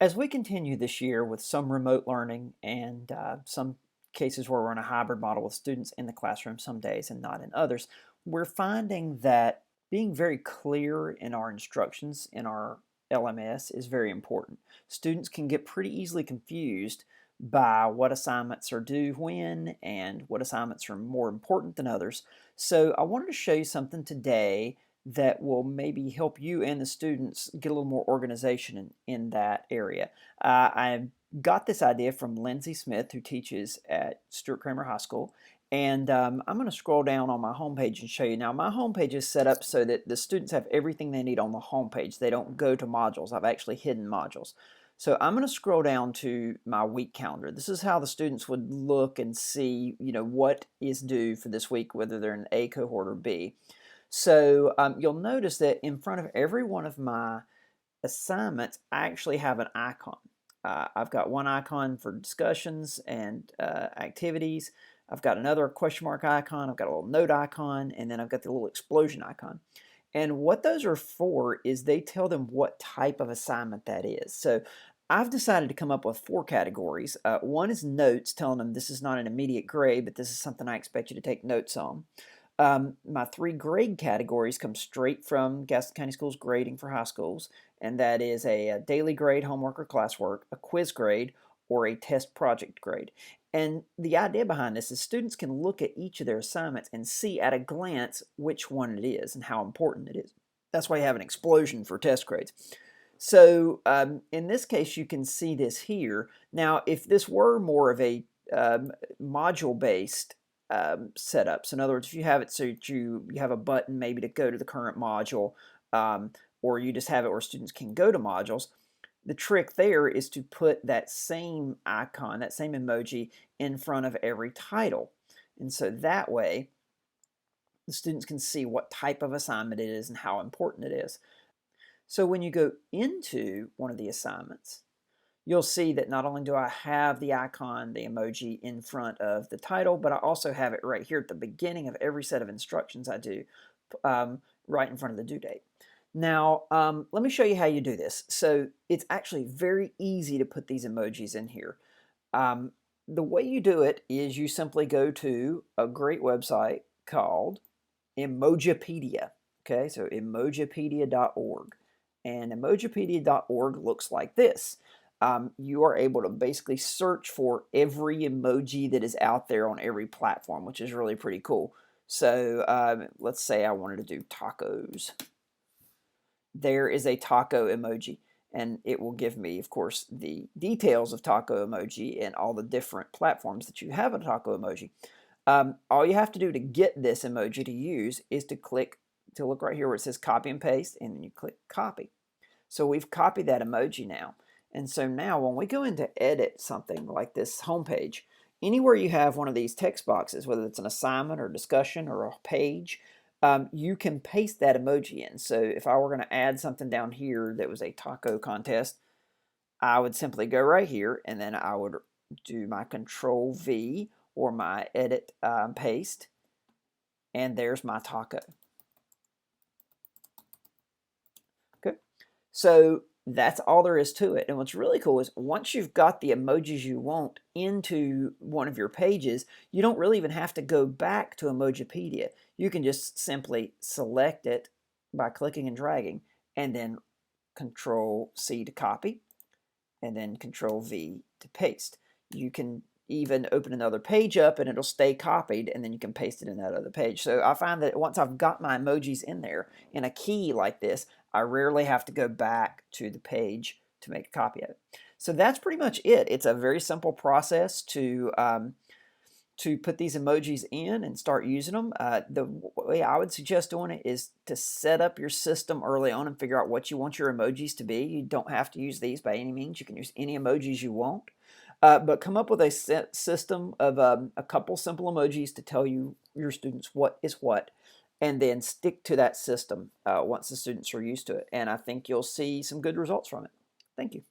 As we continue this year with some remote learning and some cases where we're in a hybrid model with students in the classroom some days and not in others, we're finding that being very clear in our instructions in our LMS is very important. Students can get pretty easily confused by what assignments are due when and what assignments are more important than others. So I wanted to show you something today that will maybe help you and the students get a little more organization in that area. I got this idea from Lindsay Smith, who teaches at Stuart Cramer High School. And I'm going to scroll down on my homepage and show you. Now, my homepage is set up so that the students have everything they need on the homepage. They don't go to modules. I've actually hidden modules. So I'm going to scroll down to my week calendar. This is how the students would look and see, what is due for this week, whether they're in A cohort or B. So you'll notice that in front of every one of my assignments, I actually have an icon. I've got one icon for discussions and activities. I've got another question mark icon. I've got a little note icon, and then I've got the little explosion icon. And what those are for is they tell them what type of assignment that is. So I've decided to come up with 4 categories. One is notes, telling them this is not an immediate grade, but this is something I expect you to take notes on. My 3 grade categories come straight from Gaston County Schools grading for high schools, and that is a daily grade, homework or classwork, a quiz grade, or a test project grade. And the idea behind this is students can look at each of their assignments and see at a glance which one it is and how important it is. That's why you have an explosion for test grades. So in this case, you can see this here. Now, if this were more of a module-based setups. In other words, if you have it so you have a button maybe to go to the current module, or you just have it where students can go to modules, the trick there is to put that same icon, that same emoji in front of every title. And so that way, the students can see what type of assignment it is and how important it is. So when you go into one of the assignments, you'll see that not only do I have the icon, the emoji in front of the title, but I also have it right here at the beginning of every set of instructions I do, right in front of the due date. Now, let me show you how you do this. So it's actually very easy to put these emojis in here. The way you do it is you simply go to a great website called Emojipedia. Okay, so emojipedia.org. And emojipedia.org looks like this. You are able to basically search for every emoji that is out there on every platform, which is really pretty cool. So let's say I wanted to do tacos. There is a taco emoji, and it will give me, of course, the details of taco emoji and all the different platforms that you have a taco emoji. All you have to do to get this emoji to use is to look right here where it says copy and paste, and then you click copy. So we've copied that emoji now. And so now when we go in to edit something like this homepage, anywhere you have one of these text boxes, whether it's an assignment or discussion or a page, you can paste that emoji in. So if I were going to add something down here that was a taco contest, I would simply go right here and then I would do my Control V or my edit paste, and there's my taco. Okay, so that's all there is to it. And what's really cool is once you've got the emojis you want into one of your pages, you don't really even have to go back to Emojipedia. You can just simply select it by clicking and dragging, and then Control C to copy, and then Control V to paste. You can even open another page up and it'll stay copied, and then you can paste it in that other page. So I find that once I've got my emojis in there in a key like this, I rarely have to go back to the page to make a copy of it. So that's pretty much it. It's a very simple process to put these emojis in and start using them. The way I would suggest doing it is to set up your system early on and figure out what you want your emojis to be. You don't have to use these by any means. You can use any emojis you want. But come up with a system of a couple simple emojis to tell your students what is what, and then stick to that system once the students are used to it. And I think you'll see some good results from it. Thank you.